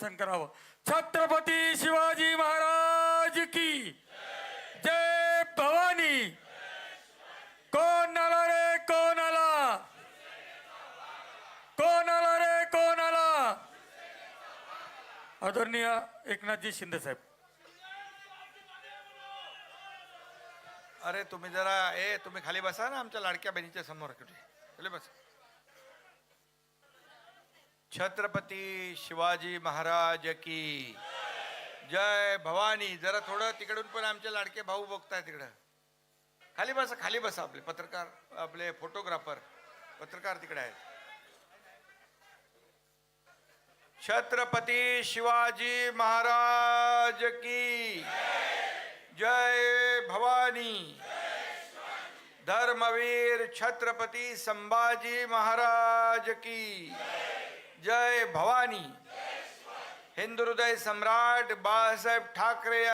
मार्गदर्शन करावं. छत्रपती शिवाजी महाराज की जय. भवानी. कोण आला रे कोण आला. कोण आला रे कोण आला. आदरणीय एकनाथजी शिंदे साहेब. अरे तुम्ही जरा तुम्ही खाली बसा ना, आमच्या लाडक्या बहिणीच्या समोर खाली बस. छत्रपती शिवाजी महाराज की जय. भवानी. जरा थोडं तिकडून पण आमचे लाडके भाऊ बघताय तिकडं. खाली बसा आपले पत्रकार, आपले फोटोग्राफर पत्रकार तिकडे आहेत. छत्रपती शिवाजी महाराज की जय. भवानी. धर्मवीर छत्रपती संभाजी महाराज की जय. भवानी. हिंदू हृदय सम्राट बाळासाहेब ठाकरे